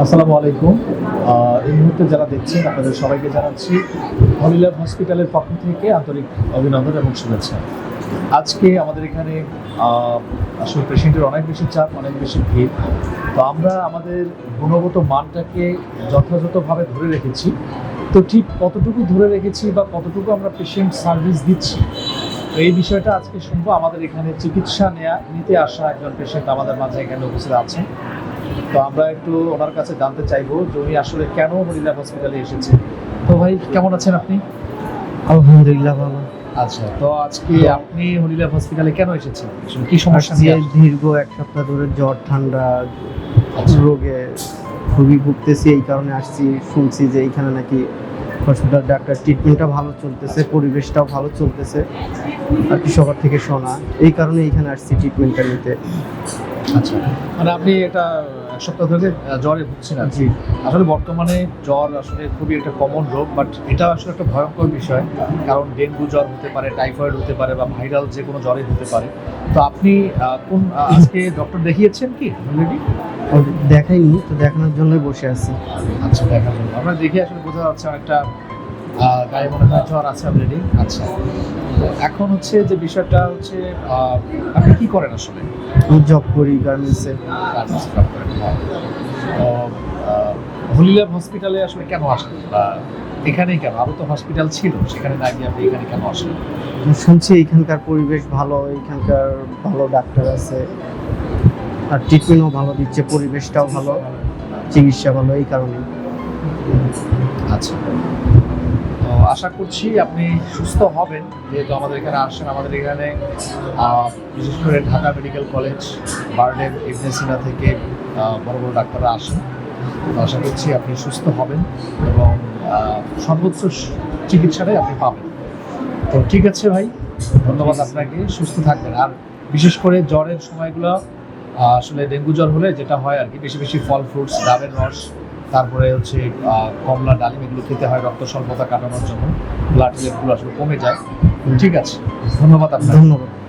আসসালামু আলাইকুম। এই মুহূর্তে যারা দেখছেন আপনাদের সবাইকে জানাচ্ছি হলিলাভ হসপিটালের পক্ষ থেকে আন্তরিক অভিনন্দন এবং শুভেচ্ছা। আজকে আমাদের এখানে আসলে পেশেন্টের অনেক বেশি চাপ, অনেক বেশি ভিড়। তো আমরা আমাদের গুণগত মানটাকে যথাযথভাবে ধরে রেখেছি। তো ঠিক কতটুকু ধরে রেখেছি বা কতটুকু আমরা পেশেন্ট সার্ভিস দিচ্ছি, তো এই বিষয়টা আজকে শুনবো। আমাদের এখানে চিকিৎসা নিতে আসা একজন পেশেন্ট আমাদের মাঝে এখানে উপস্থিত আছেন। তো আমরা একটু ওনার কাছে জানতে চাইবো যে উনি আসলে কেন হলিলাভ হসপিটালে এসেছে। তো ভাই, কেমন আছেন আপনি? আলহামদুলিল্লাহ ভালো। আচ্ছা, তো আজকে আপনি হলিলাভ হসপিটালে কেন এসেছেন? আসলে কি সমস্যা আজকে নিয়ে আসছেন? দীর্ঘ এক সপ্তাহ ধরে জ্বর ঠান্ডা রোগে খুবই ভুগতেছি, এই কারণে আসছি। শুনছি যে এইখানে নাকি হসপিটাল ডাক্তার ট্রিটমেন্টটা ভালো চলতেছে, পরিবেশটাও ভালো চলতেছে আর কি সবার থেকে শোনা, এই কারণে এইখানে আসছি ট্রিটমেন্টটা নিতে। আচ্ছা, মানে আপনি একটা এক সপ্তাহ ধরে জ্বরে ভুগছেন আর কি। জি। আসলে বর্তমানে জ্বর আসলে খুবই একটা কমন রোগ, বাট এটা আসলে একটা ভয়ঙ্কর বিষয়। কারণ ডেঙ্গু জ্বর হতে পারে, টাইফয়েড হতে পারে বা ভাইরাল যে কোনো জ্বরই হতে পারে। তো আপনি আজকে ডক্টর দেখিয়েছেন কি অলরেডি? দেখাইনি তো, দেখানোর জন্যই বসে আছি। আচ্ছা, দেখার জন্য আমরা দেখে আসলে বোঝা যাচ্ছে অনেকটা গায়ে মনে হয় জ্বর আছে অলরেডি। আচ্ছা, তো এখন হচ্ছে যে বিষয়টা হচ্ছে আপনি কি করেন আসলে? আমি জব করি গার্মেন্টসে। গার্মেন্টস জব করেন, হ্যাঁ। তো হলিলাভ হসপিটালে আসলে কেন আসলেন বা এখানেই কেন? আরও তো হসপিটাল ছিল, সেখানে না গিয়ে আপনি এখানে কেন আসলেন? শুনছি এখানকার পরিবেশ ভালো, এখানকার ভালো ডাক্তার আছে আর ট্রিটমেন্টও ভালো দিচ্ছে, পরিবেশটাও ভালো, চিকিৎসা ভালো, এই কারণে। আচ্ছা, তো আশা করছি আপনি সুস্থ হবেন, যেহেতু আমাদের এখানে আসছেন। আমাদের এখানে বিশেষ করে ঢাকা মেডিকেল কলেজ, বার্ডেন, ইবনে সিনা থেকে বড় বড় ডাক্তাররা আসেন। তো আশা করছি আপনি সুস্থ হবেন এবং সর্বোচ্চ চিকিৎসাটাই আপনি পাবেন। তো ঠিক আছে ভাই, ধন্যবাদ আপনাকে। সুস্থ থাকবেন। আর বিশেষ করে জ্বরের সময়গুলো আসলে ডেঙ্গু জ্বর হলে যেটা হয় আর কি, বেশি বেশি ফল ফ্রুটস, ডাবের রস, তারপরে হচ্ছে কমলা, ডালিম, এগুলো খেতে হয় রক্ত স্বল্পতা কাটানোর জন্য। ব্লাড লেভেলগুলো আসলে কমে যায়। ঠিক আছে, ধন্যবাদ আপনাকে। ধন্যবাদ।